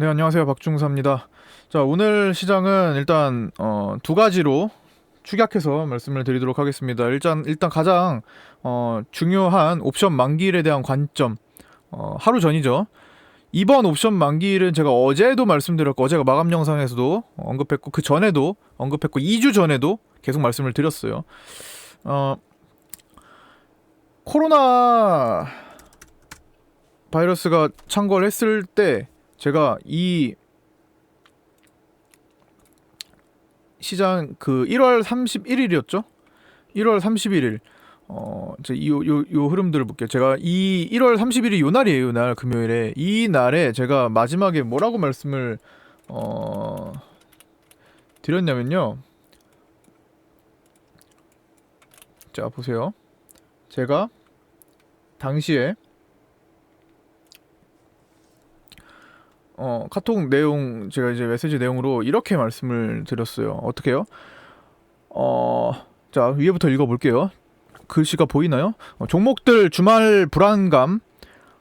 네, 안녕하세요. 박중사입니다. 자, 오늘 시장은 일단 두 가지로 축약해서 말씀을 드리도록 하겠습니다. 일단 가장 중요한 옵션 만기일에 대한 관점. 하루 전이죠. 이번 옵션 만기일은 제가 어제도 말씀드렸고, 어제가 마감 영상에서도 언급했고, 그 전에도 언급했고, 2주 전에도 계속 말씀을 드렸어요. 코로나 바이러스가 창궐 했을 때 제가 이 시장 그 1월 31일이었죠? 1월 31일 요 흐름들을 볼게요. 제가 이 1월 30일이 요 날이에요. 요 날 금요일에 이 날에 제가 마지막에 뭐라고 말씀을 드렸냐면요. 자, 보세요. 제가 당시에 카톡 내용, 제가 이제 메시지 내용으로 이렇게 말씀을 드렸어요. 어떻게요? 자, 위에부터 읽어볼게요. 글씨가 보이나요? 종목들 주말 불안감,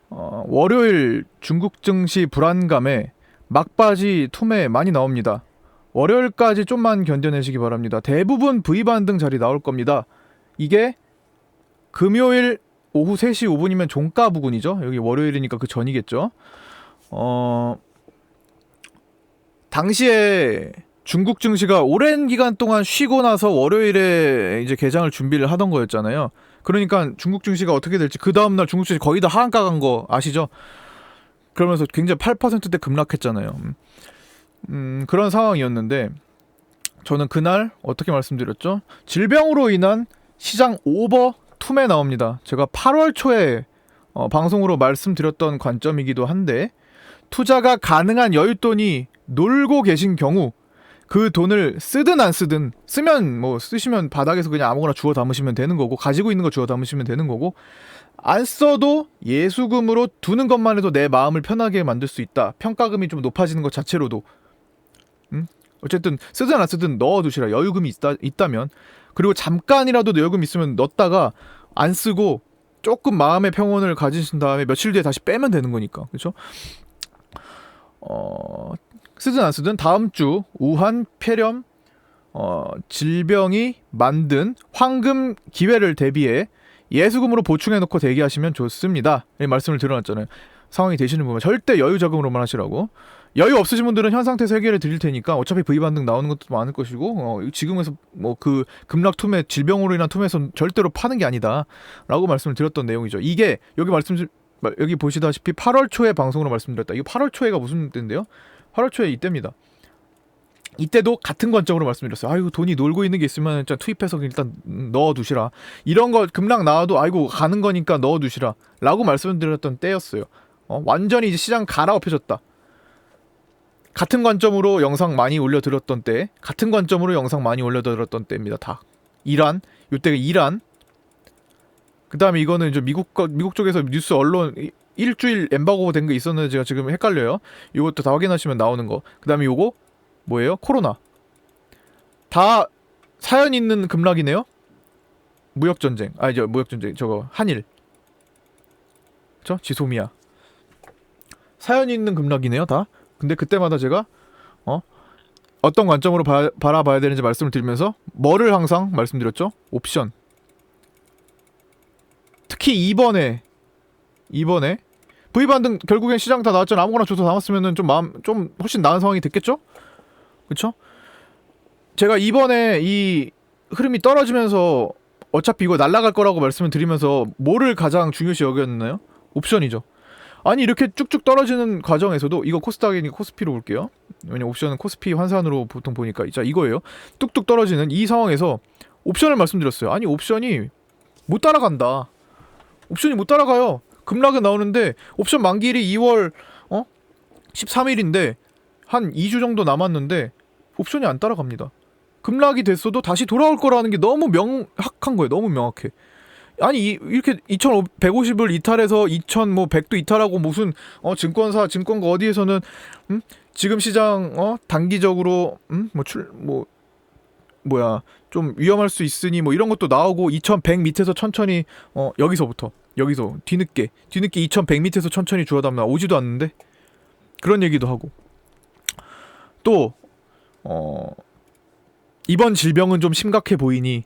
월요일 중국 증시 불안감에 막바지 투매 많이 나옵니다. 월요일까지 좀만 견뎌내시기 바랍니다. 대부분 V반등 자리 나올 겁니다. 이게 금요일 오후 3시 5분이면 종가 부근이죠. 여기 월요일이니까 그 전이겠죠. 당시에 중국 증시가 오랜 기간 동안 쉬고 나서 월요일에 이제 개장을 준비를 하던 거였잖아요. 그러니까 중국 증시가 어떻게 될지, 그 다음날 중국 증시 거의 다 하한가 간 거 아시죠? 그러면서 굉장히 8%대 급락했잖아요. 그런 상황이었는데 저는 그날 어떻게 말씀드렸죠? 질병으로 인한 시장 오버 투매 나옵니다. 제가 8월 초에 방송으로 말씀드렸던 관점이기도 한데, 투자가 가능한 여윳돈이 놀고 계신 경우 그 돈을 쓰든 안 쓰든, 쓰면 뭐 쓰시면 바닥에서 그냥 아무거나 주워 담으시면 되는 거고, 가지고 있는 거 주워 담으시면 되는 거고, 안 써도 예수금으로 두는 것만 해도 내 마음을 편하게 만들 수 있다. 평가금이 좀 높아지는 것 자체로도. 어쨌든 쓰든 안 쓰든 넣어두시라. 여유금이 있다면. 그리고 잠깐이라도 여유금 있으면 넣었다가 안 쓰고 조금 마음의 평온을 가지신 다음에 며칠 뒤에 다시 빼면 되는 거니까. 그렇죠? 쓰든 안 쓰든 다음 주 우한 폐렴 질병이 만든 황금 기회를 대비해 예수금으로 보충해놓고 대기하시면 좋습니다. 이 말씀을 드려놨잖아요. 상황이 되시는 분은 절대 여유 자금으로만 하시라고. 여유 없으신 분들은 현 상태에서 해결해 드릴 테니까 어차피 V반등 나오는 것도 많을 것이고, 지금에서 뭐 그 급락 투매, 질병으로 인한 투매에서 절대로 파는 게 아니다 라고 말씀을 드렸던 내용이죠. 이게 여기 보시다시피 8월 초에 방송으로 말씀드렸다. 이거 8월 초에가 무슨 때인데요? 8월 초에 이때입니다. 이때도 같은 관점으로 말씀드렸어요. 아이고, 돈이 놀고 있는 게 있으면 일단 투입해서 일단 넣어두시라. 이런 거 급락 나와도 아이고 가는 거니까 넣어두시라 라고 말씀드렸던 때였어요. 완전히 이제 시장 갈아엎혀졌다. 같은 관점으로 영상 많이 올려드렸던 때, 같은 관점으로 영상 많이 올려드렸던 때입니다. 다 이란, 요때가 이란. 그 다음에 이거는 이제 미국 쪽에서 뉴스 언론 일주일 엠바고 된 거 있었는데 제가 지금 헷갈려요. 이것도 다 확인하시면 나오는 거. 그 다음에 요거 뭐예요? 코로나. 다 사연 있는 급락이네요. 무역전쟁. 무역전쟁. 저거 한일. 그쵸? 지소미아. 사연 있는 급락이네요. 다. 근데 그때마다 제가 어떤 관점으로 바라봐야 되는지 말씀을 드리면서 뭐를 항상 말씀드렸죠? 옵션. 특히 이번에 V반등 결국엔 시장 다 나왔잖아. 아무거나 줘서 나왔으면은 좀 훨씬 나은 상황이 됐겠죠? 그쵸? 제가 이번에 이 흐름이 떨어지면서 어차피 이거 날아갈 거라고 말씀을 드리면서 뭐를 가장 중요시 여겼나요? 옵션이죠. 아니, 이렇게 쭉쭉 떨어지는 과정에서도, 이거 코스닥이니까 코스피로 볼게요. 왜냐면 옵션은 코스피 환산으로 보통 보니까. 자, 이거예요. 뚝뚝 떨어지는 이 상황에서 옵션을 말씀드렸어요. 아니, 옵션이 못 따라간다. 옵션이 못 따라가요. 급락은 나오는데 옵션 만기일이 2월 13일인데 한 2주 정도 남았는데 옵션이 안 따라갑니다. 급락이 됐어도 다시 돌아올 거라는 게 너무 명확한 거예요. 너무 명확해. 아니, 이렇게 2,150을 이탈해서 2,100도 이탈하고 무슨 증권사 증권가 어디에서는 지금 시장 단기적으로 좀 위험할 수 있으니 뭐 이런 것도 나오고, 2,100 밑에서 천천히 여기서 뒤늦게 2,100 밑에서 천천히 주워 담나 오지도 않는데 그런 얘기도 하고. 또 이번 질병은 좀 심각해 보이니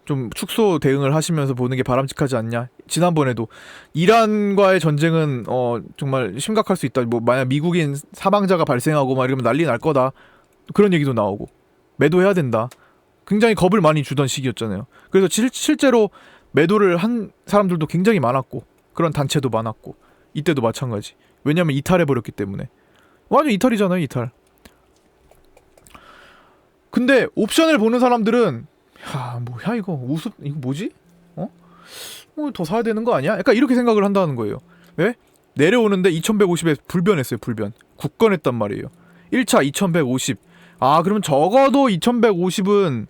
좀 축소 대응을 하시면서 보는 게 바람직하지 않냐. 지난번에도 이란과의 전쟁은 정말 심각할 수 있다. 뭐 만약 미국인 사망자가 발생하고 막 이러면 난리 날 거다. 그런 얘기도 나오고 매도해야 된다. 굉장히 겁을 많이 주던 시기였잖아요. 그래서 실제로 매도를 한 사람들도 굉장히 많았고 그런 단체도 많았고 이때도 마찬가지. 왜냐면 이탈해버렸기 때문에. 완전 이탈이잖아요. 이탈. 근데 옵션을 보는 사람들은 뭐야 이거 우습 이거 뭐지? 더 사야 되는 거 아니야? 약간 이렇게 생각을 한다는 거예요. 왜? 내려오는데 2150에 불변했어요. 불변. 굳건했단 말이에요. 1차 2150. 그러면 적어도 2150은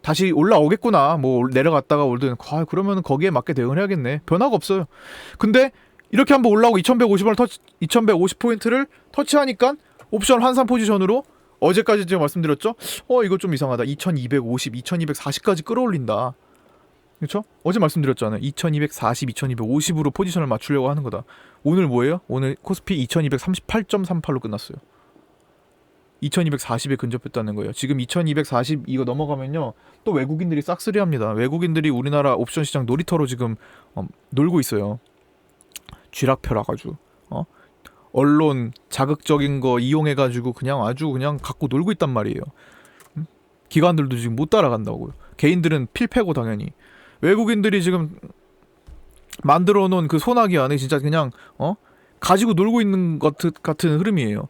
다시 올라오겠구나. 뭐 내려갔다가 올든 그러면 거기에 맞게 대응을 해야겠네. 변화가 없어요. 근데 이렇게 한번 올라오고 2150포인트를 터치하니까 옵션 환산 포지션으로 어제까지 제가 말씀드렸죠? 이거 좀 이상하다. 2250, 2240까지 끌어올린다. 그쵸? 어제 말씀드렸잖아요. 2240, 2250으로 포지션을 맞추려고 하는 거다. 오늘 뭐예요? 오늘 코스피 2238.38로 끝났어요. 2240에 근접했다는 거예요. 지금 2240 이거 넘어가면요 또 외국인들이 싹쓸이합니다. 외국인들이 우리나라 옵션 시장 놀이터로 지금 놀고 있어요. 쥐락펴락 아주 언론 자극적인 거 이용해가지고 그냥 아주 그냥 갖고 놀고 있단 말이에요. 기관들도 지금 못 따라간다고요. 개인들은 필패고 당연히. 외국인들이 지금 만들어 놓은 그 소나기 안에 진짜 그냥 가지고 놀고 있는 것 같은 흐름이에요.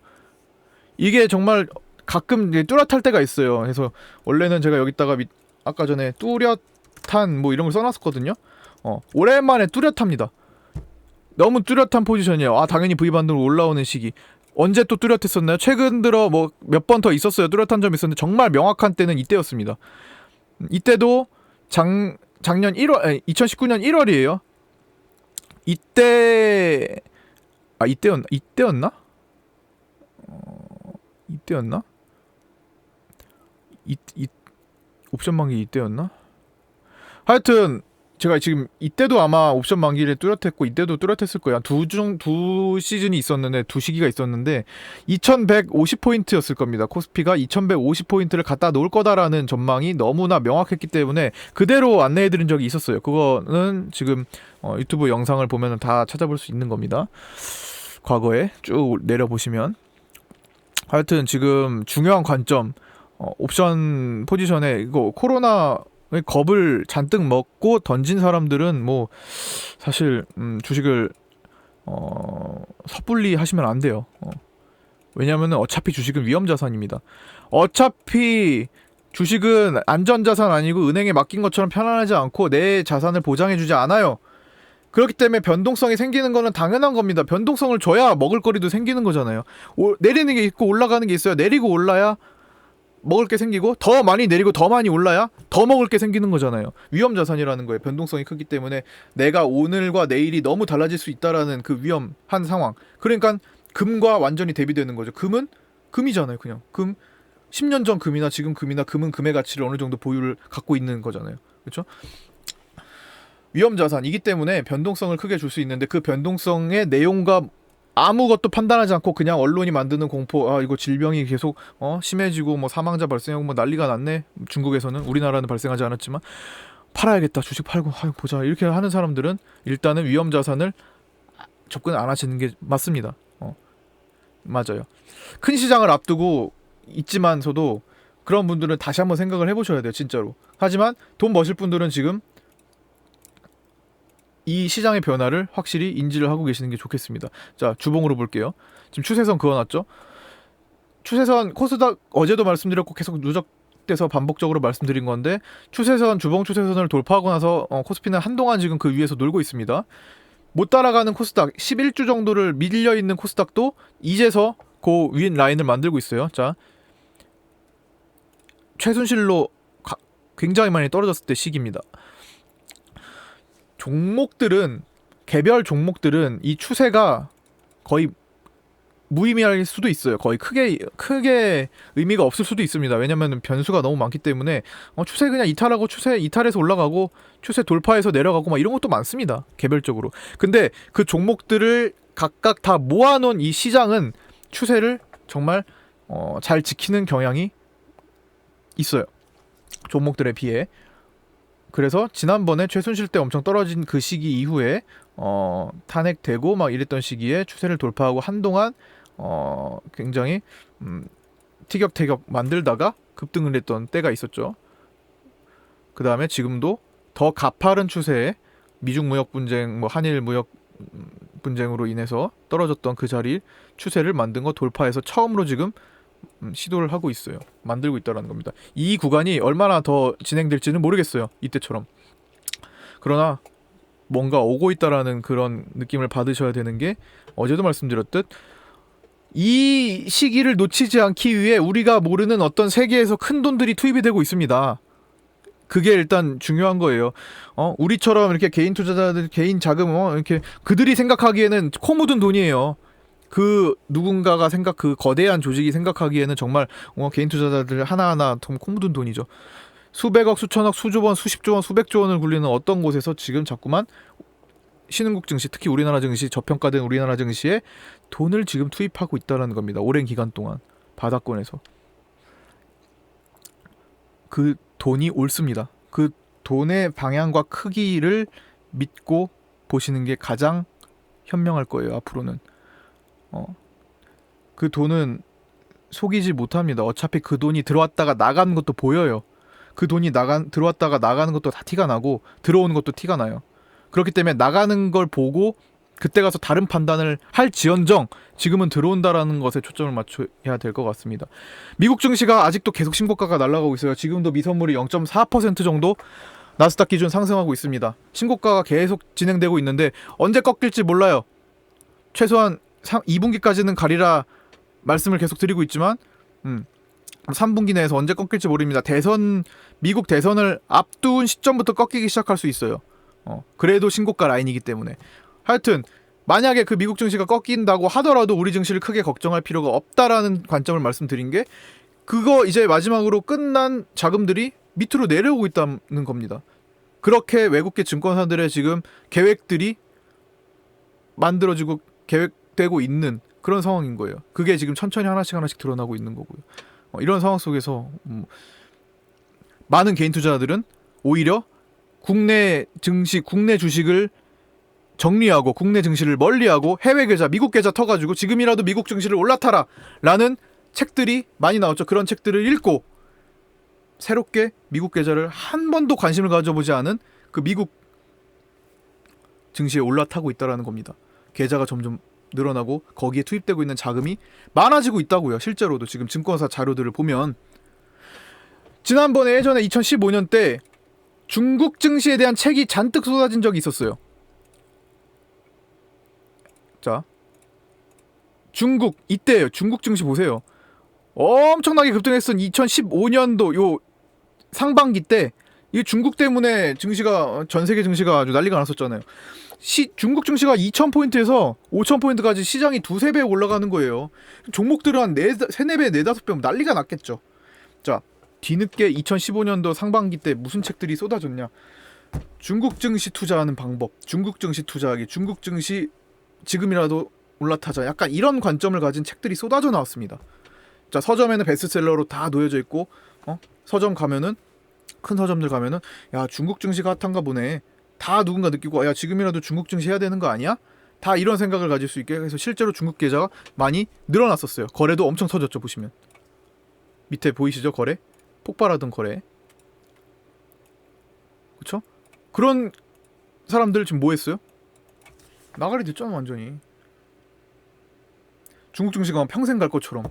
이게 정말 가끔 뚜렷할 때가 있어요. 그래서 원래는 제가 여기다가 아까 전에 뚜렷한 뭐 이런 걸 써놨었거든요. 오랜만에 뚜렷합니다. 너무 뚜렷한 포지션이에요. 당연히 V반등으로 올라오는 시기. 언제 또 뚜렷했었나요? 최근 들어 뭐 몇 번 더 있었어요. 뚜렷한 점이 있었는데 정말 명확한 때는 이때였습니다. 이때도 작년 1월 2019년 1월이에요. 이때 이때였나? 옵션 만기 이때였나? 하여튼 제가 지금 이때도 아마 옵션 만기를 뚜렷했고 이때도 뚜렷했을 거야. 두 시즌이 있었는데 두 시기가 있었는데 2150포인트였을 겁니다. 코스피가 2150포인트를 갖다 놓을 거다라는 전망이 너무나 명확했기 때문에 그대로 안내해드린 적이 있었어요. 그거는 지금 유튜브 영상을 보면 다 찾아볼 수 있는 겁니다. 과거에 쭉 내려보시면. 하여튼 지금 중요한 관점 옵션 포지션에 이거 코로나 겁을 잔뜩 먹고 던진 사람들은 뭐 사실 주식을 섣불리 하시면 안 돼요. 왜냐면은 어차피 주식은 위험자산입니다. 어차피 주식은 안전자산 아니고 은행에 맡긴 것처럼 편안하지 않고 내 자산을 보장해주지 않아요. 그렇기 때문에 변동성이 생기는 거는 당연한 겁니다. 변동성을 줘야 먹을거리도 생기는 거잖아요. 내리는 게 있고 올라가는 게 있어요. 내리고 올라야 먹을 게 생기고 더 많이 내리고 더 많이 올라야 더 먹을 게 생기는 거잖아요. 위험자산이라는 거예요. 변동성이 크기 때문에 내가 오늘과 내일이 너무 달라질 수 있다라는 그 위험한 상황. 그러니까 금과 완전히 대비되는 거죠. 금은 금이잖아요. 그냥 금 10년 전 금이나 지금 금이나 금은 금의 가치를 어느 정도 보유를 갖고 있는 거잖아요. 그렇죠? 위험자산이기 때문에 변동성을 크게 줄 수 있는데 그 변동성의 내용과 아무것도 판단하지 않고 그냥 언론이 만드는 공포, 이거 질병이 계속 심해지고 뭐 사망자 발생하고 뭐 난리가 났네. 중국에서는, 우리나라는 발생하지 않았지만 팔아야겠다, 주식 팔고 보자, 이렇게 하는 사람들은 일단은 위험자산을 접근 안 하시는 게 맞습니다. 맞아요. 큰 시장을 앞두고 있지만서도 그런 분들은 다시 한번 생각을 해보셔야 돼요, 진짜로. 하지만 돈 버실 분들은 지금 이 시장의 변화를 확실히 인지를 하고 계시는 게 좋겠습니다. 자, 주봉으로 볼게요. 지금 추세선 그어놨죠? 추세선, 코스닥 어제도 말씀드렸고 계속 누적돼서 반복적으로 말씀드린 건데, 추세선, 주봉 추세선을 돌파하고 나서 코스피는 한동안 지금 그 위에서 놀고 있습니다. 못 따라가는 코스닥, 11주 정도를 밀려있는 코스닥도 이제서 그 윈 라인을 만들고 있어요. 자, 최순실로 굉장히 많이 떨어졌을 때 시기입니다. 종목들은, 개별 종목들은 이 추세가 거의 무의미할 수도 있어요. 거의 크게 의미가 없을 수도 있습니다. 왜냐면 변수가 너무 많기 때문에 추세 그냥 이탈하고 추세 이탈해서 올라가고 추세 돌파해서 내려가고 막 이런 것도 많습니다. 개별적으로. 근데 그 종목들을 각각 다 모아놓은 이 시장은 추세를 정말 잘 지키는 경향이 있어요. 종목들에 비해. 그래서 지난번에 최순실 때 엄청 떨어진 그 시기 이후에 탄핵되고 막 이랬던 시기에 추세를 돌파하고 한동안 굉장히 티격태격 만들다가 급등을 했던 때가 있었죠. 그 다음에 지금도 더 가파른 추세에 미중 무역 분쟁, 뭐 한일 무역 분쟁으로 인해서 떨어졌던 그 자리 추세를 만든 거 돌파해서 처음으로 지금 시도를 하고 있어요. 만들고 있다는 겁니다. 이 구간이 얼마나 더 진행될지는 모르겠어요. 이때처럼. 그러나 뭔가 오고 있다라는 그런 느낌을 받으셔야 되는 게 어제도 말씀드렸듯 이 시기를 놓치지 않기 위해 우리가 모르는 어떤 세계에서 큰 돈들이 투입이 되고 있습니다. 그게 일단 중요한 거예요. 우리처럼 이렇게 개인 투자자들 개인 자금 이렇게 그들이 생각하기에는 코 묻은 돈이에요. 그 누군가가 그 거대한 조직이 생각하기에는 정말 개인 투자자들 하나하나 좀 코 묻은 돈이죠. 수백억, 수천억, 수조원, 수십조 원, 수백조 원을 굴리는 어떤 곳에서 지금 자꾸만 신흥국 증시, 특히 우리나라 증시, 저평가된 우리나라 증시에 돈을 지금 투입하고 있다는 겁니다. 오랜 기간 동안 바닥권에서. 그 돈이 옳습니다. 그 돈의 방향과 크기를 믿고 보시는 게 가장 현명할 거예요. 앞으로는. 그 돈은 속이지 못합니다. 어차피 그 돈이 들어왔다가 나가는 것도 보여요. 그 돈이 들어왔다가 나가는 것도 다 티가 나고 들어오는 것도 티가 나요. 그렇기 때문에 나가는 걸 보고 그때 가서 다른 판단을 할지언정 지금은 들어온다라는 것에 초점을 맞춰야 될 것 같습니다. 미국 증시가 아직도 계속 신고가가 날아가고 있어요. 지금도 미선물이 0.4% 정도 나스닥 기준 상승하고 있습니다. 신고가가 계속 진행되고 있는데 언제 꺾일지 몰라요. 최소한 2분기까지는 가리라 말씀을 계속 드리고 있지만 3분기 내에서 언제 꺾일지 모릅니다. 미국 대선을 앞둔 시점부터 꺾이기 시작할 수 있어요. 그래도 신고가 라인이기 때문에. 하여튼 만약에 그 미국 증시가 꺾인다고 하더라도 우리 증시를 크게 걱정할 필요가 없다라는 관점을 말씀드린 게 그거 이제 마지막으로 끝난 자금들이 밑으로 내려오고 있다는 겁니다. 그렇게 외국계 증권사들의 지금 계획들이 만들어지고 계획되고 있는 그런 상황인 거예요. 그게 지금 천천히 하나씩 드러나고 있는 거고요. 이런 상황 속에서 많은 개인 투자자들은 오히려 국내 증시, 국내 주식을 정리하고 국내 증시를 멀리하고 해외 계좌, 미국 계좌 터가지고 지금이라도 미국 증시를 올라타라 라는 책들이 많이 나왔죠. 그런 책들을 읽고 새롭게 미국 계좌를 한 번도 관심을 가져보지 않은 그 미국 증시에 올라타고 있다라는 겁니다. 계좌가 점점 늘어나고 거기에 투입되고 있는 자금이 많아지고 있다고요. 실제로도 지금 증권사 자료들을 보면 지난번에 예전에 2015년 때 중국 증시에 대한 책이 잔뜩 쏟아진 적이 있었어요. 자, 중국 이때예요. 중국 증시 보세요. 엄청나게 급등했던 2015년도 요 상반기 때 이 중국 때문에 증시가 전 세계 증시가 아주 난리가 났었잖아요. 중국 증시가 2,000포인트에서 5,000포인트까지 시장이 두세 배 올라가는 거예요. 종목들은 한 3-4배, 4-5배 난리가 났겠죠. 자, 뒤늦게 2015년도 상반기 때 무슨 책들이 쏟아졌냐. 중국 증시 투자하는 방법, 중국 증시 투자하기, 중국 증시 지금이라도 올라타자. 약간 이런 관점을 가진 책들이 쏟아져 나왔습니다. 자, 서점에는 베스트셀러로 다 놓여져 있고 서점 가면은 큰 서점들 가면은 야 중국 증시가 핫한가 보네. 다 누군가 느끼고 야 지금이라도 중국 증시 해야 되는 거 아니야? 다 이런 생각을 가질 수 있게 해서 실제로 중국 계좌가 많이 늘어났었어요. 거래도 엄청 터졌죠. 보시면 밑에 보이시죠? 거래 폭발하던 거래. 그쵸? 그런 사람들 지금 뭐 했어요? 나가리 됐잖아 완전히. 중국 증시가 평생 갈 것처럼.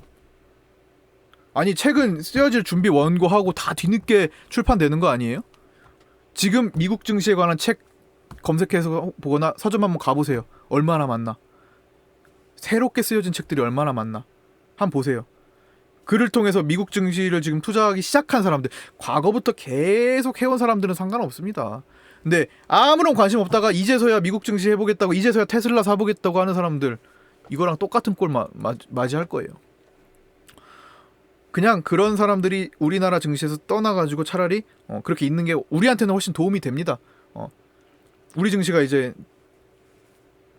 아니 책은 쓰여질 준비 원고하고 다 뒤늦게 출판되는 거 아니에요? 지금 미국 증시에 관한 책 검색해서 보거나 서점 한번 가보세요. 얼마나 많나. 새롭게 쓰여진 책들이 얼마나 많나. 한번 보세요. 그를 통해서 미국 증시를 지금 투자하기 시작한 사람들, 과거부터 계속 해온 사람들은 상관없습니다. 근데 아무런 관심 없다가 이제서야 미국 증시 해보겠다고, 이제서야 테슬라 사보겠다고 하는 사람들, 이거랑 똑같은 꼴 맞이할 거예요. 그냥 그런 사람들이 우리나라 증시에서 떠나가지고 차라리 그렇게 있는 게 우리한테는 훨씬 도움이 됩니다. 우리 증시가 이제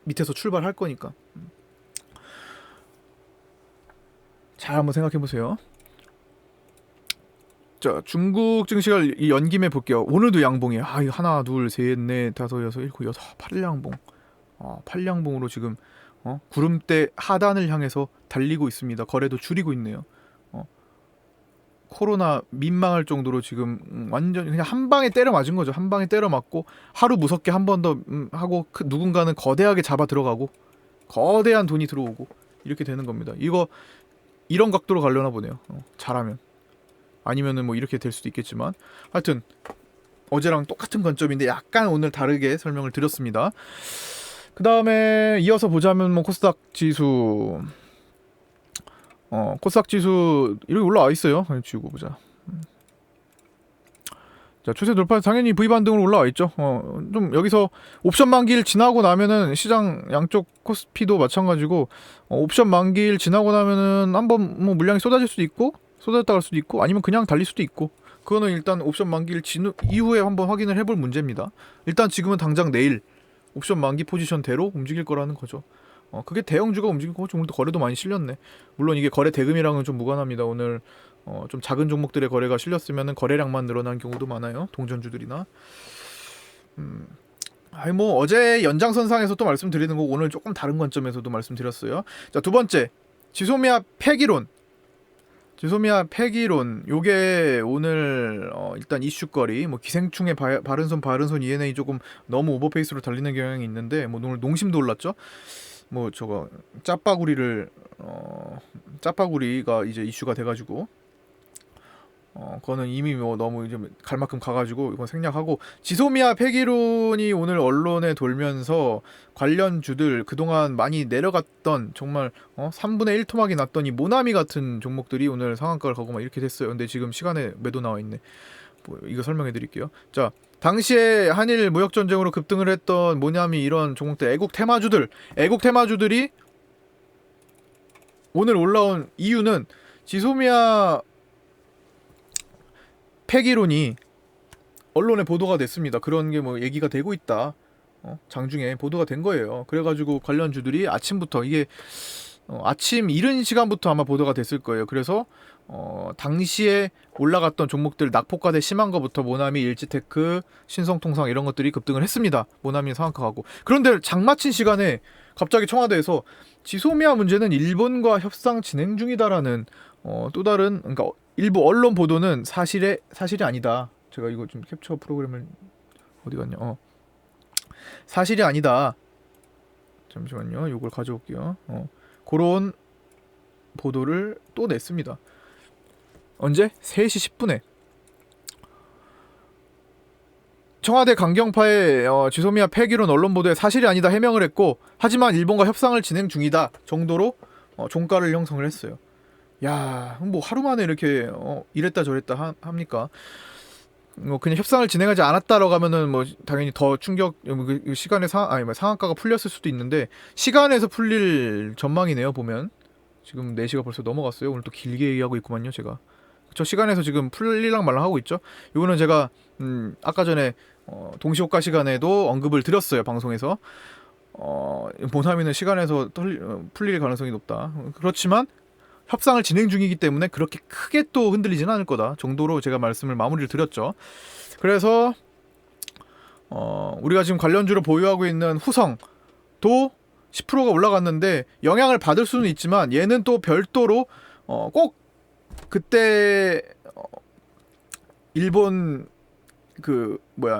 밑에서 출발할 거니까. 잘 한번 생각해 보세요. 자, 중국 증시가 이 연김에 볼게요. 오늘도 양봉이에요. 아, 이거 하나, 둘, 셋, 넷, 다섯, 여섯, 일곱, 여섯, 8양봉. 8양봉으로 지금 구름대 하단을 향해서 달리고 있습니다. 거래도 줄이고 있네요. 코로나 민망할 정도로 지금 완전 그냥 한 방에 때려 맞은 거죠. 한 방에 때려 맞고 하루 무섭게 한 번 더 하고 누군가는 거대하게 잡아 들어가고 거대한 돈이 들어오고 이렇게 되는 겁니다. 이거 이런 각도로 가려나 보네요. 잘하면. 아니면은 뭐 이렇게 될 수도 있겠지만 하여튼 어제랑 똑같은 관점인데 약간 오늘 다르게 설명을 드렸습니다. 그 다음에 이어서 보자면 뭐 코스닥 지수 코스닥 지수 이렇게 올라와 있어요. 지우고 보자. 자, 추세 돌파 당연히 V 반등으로 올라와 있죠. 좀 여기서 옵션 만기일 지나고 나면은 시장 양쪽 코스피도 마찬가지고 옵션 만기일 지나고 나면은 한번 뭐 물량이 쏟아질 수도 있고 쏟아졌다 갈 수도 있고 아니면 그냥 달릴 수도 있고 그거는 일단 옵션 만기일 이후에 한번 확인을 해볼 문제입니다. 일단 지금은 당장 내일 옵션 만기 포지션대로 움직일 거라는 거죠. 그게 대형주가 움직인 거죠. 오늘도 거래도 많이 실렸네. 물론 이게 거래 대금이랑은 좀 무관합니다. 오늘 좀 작은 종목들의 거래가 실렸으면은 거래량만 늘어난 경우도 많아요. 동전주들이나. 아니 뭐 어제 연장선상에서 또 말씀드리는 거 오늘 조금 다른 관점에서도 말씀드렸어요. 자, 두 번째 지소미아 폐기론. 지소미아 폐기론 요게 오늘 일단 이슈거리 뭐 기생충의 바른손 ENA 조금 너무 오버페이스로 달리는 경향이 있는데 뭐 오늘 농심도 올랐죠. 뭐 저거 짜파구리가 이제 이슈가 돼가지고 그거는 이미 뭐 너무 이제 갈 만큼 가가지고 이건 생략하고 지소미아 폐기론이 오늘 언론에 돌면서 관련주들 그동안 많이 내려갔던 정말 3분의 1 토막이 났던 이 모나미 같은 종목들이 오늘 상한가를 가고 막 이렇게 됐어요. 근데 지금 시간에 매도 나와 있네. 뭐 이거 설명해 드릴게요. 자, 당시에 한일 무역 전쟁으로 급등을 했던 모나미 이런 종목들 애국 테마주들이 오늘 올라온 이유는 지소미아 폐기론이 언론에 보도가 됐습니다. 그런 게 뭐 얘기가 되고 있다. 장중에 보도가 된 거예요. 그래가지고 관련주들이 아침부터 이게 아침 이른 시간부터 아마 보도가 됐을 거예요. 그래서 당시에 올라갔던 종목들 낙폭과대 심한 거부터 모나미, 일지테크, 신성통상 이런 것들이 급등을 했습니다. 모나미 상한가 가고. 그런데 장마친 시간에 갑자기 청와대에서 지소미아 문제는 일본과 협상 진행 중이다라는 또 다른 그러니까 일부 언론 보도는 사실이 아니다. 제가 이거 좀 캡처 프로그램을 어디 갔냐? 사실이 아니다. 잠시만요. 이걸 가져올게요. 그런 보도를 또 냈습니다. 언제? 3시 10분에 청와대 강경파의 지소미아 폐기론 언론 보도에 사실이 아니다 해명을 했고 하지만 일본과 협상을 진행 중이다 정도로 종가를 형성을 했어요. 야, 뭐 하루 만에 이렇게 이랬다 저랬다 합니까? 그냥 협상을 진행하지 않았다라고 하면은 뭐 당연히 더 충격 시간에 상한가가 풀렸을 수도 있는데 시간에서 풀릴 전망이네요. 보면 지금 4시가 벌써 넘어갔어요. 오늘 또 길게 얘기하고 있구만요. 제가 저 시간에서 지금 풀릴랑 말랑 하고 있죠. 이거는 제가 아까 전에 동시호가 시간에도 언급을 드렸어요. 방송에서 모나미는 시간에서 풀릴 가능성이 높다. 그렇지만 협상을 진행 중이기 때문에 그렇게 크게 또 흔들리지는 않을 거다 정도로 제가 말씀을 마무리를 드렸죠. 그래서 우리가 지금 관련주를 보유하고 있는 후성도 10%가 올라갔는데 영향을 받을 수는 있지만 얘는 또 별도로 꼭 그때 일본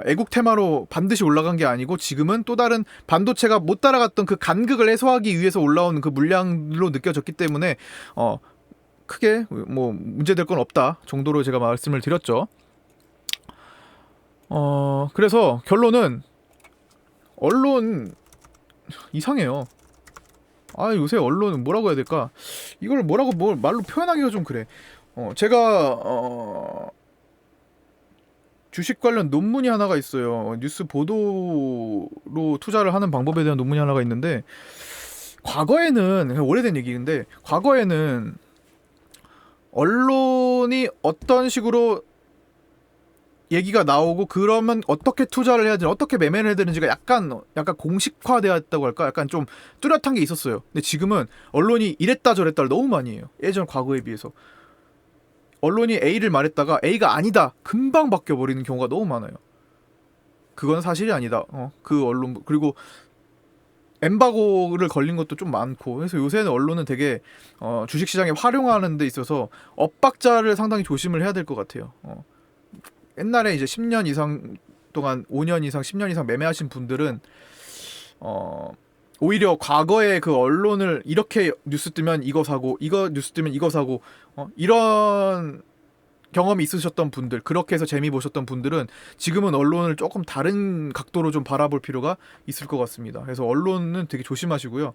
애국 테마로 반드시 올라간 게 아니고 지금은 또 다른 반도체가 못 따라갔던 그 간극을 해소하기 위해서 올라온 그 물량으로 느껴졌기 때문에 크게 뭐 문제될 건 없다 정도로 제가 말씀을 드렸죠. 그래서 결론은 언론 이상해요. 요새 언론은 뭐라고 해야 될까? 이걸 뭘 말로 표현하기가 좀 그래. 제가 주식 관련 논문이 하나가 있어요. 뉴스 보도로 투자를 하는 방법에 대한 논문이 하나가 있는데 과거에는 오래된 얘기인데 과거에는 언론이 어떤 식으로 얘기가 나오고 그러면 어떻게 투자를 해야 되는 어떻게 매매를 해야 되는지가 약간 공식화되었다고 할까? 약간 좀 뚜렷한 게 있었어요. 근데 지금은 언론이 이랬다 저랬다를 너무 많이 해요. 예전 과거에 비해서. 언론이 A를 말했다가 A가 아니다. 금방 바뀌어 버리는 경우가 너무 많아요. 그건 사실이 아니다. 그 언론 그리고 엠바고를 걸린 것도 좀 많고 그래서 요새는 언론은 되게 주식시장에 활용하는 데 있어서 엇박자를 상당히 조심을 해야 될 것 같아요. 옛날에 이제 10년 이상 동안 5년 이상 10년 이상 매매하신 분들은 오히려 과거에 그 언론을 이렇게 뉴스 뜨면 이거 사고 이거 뉴스 뜨면 이거 사고 이런 경험이 있으셨던 분들 그렇게 해서 재미 보셨던 분들은 지금은 언론을 조금 다른 각도로 좀 바라볼 필요가 있을 것 같습니다. 그래서 언론은 되게 조심하시고요.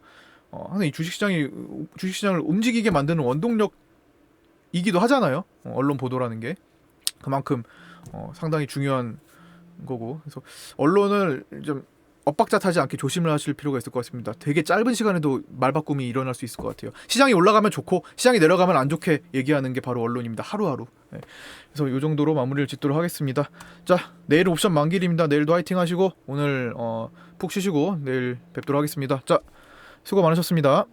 항상 이 주식시장을 움직이게 만드는 원동력이기도 하잖아요. 언론 보도라는 게 그만큼 상당히 중요한 거고 그래서 언론을 좀 엇박자 타지 않게 조심을 하실 필요가 있을 것 같습니다. 되게 짧은 시간에도 말바꿈이 일어날 수 있을 것 같아요. 시장이 올라가면 좋고 시장이 내려가면 안 좋게 얘기하는 게 바로 언론입니다. 하루하루. 네. 그래서 이 정도로 마무리를 짓도록 하겠습니다. 자, 내일 옵션 만길입니다. 내일도 화이팅 하시고 오늘 푹 쉬시고 내일 뵙도록 하겠습니다. 자, 수고 많으셨습니다.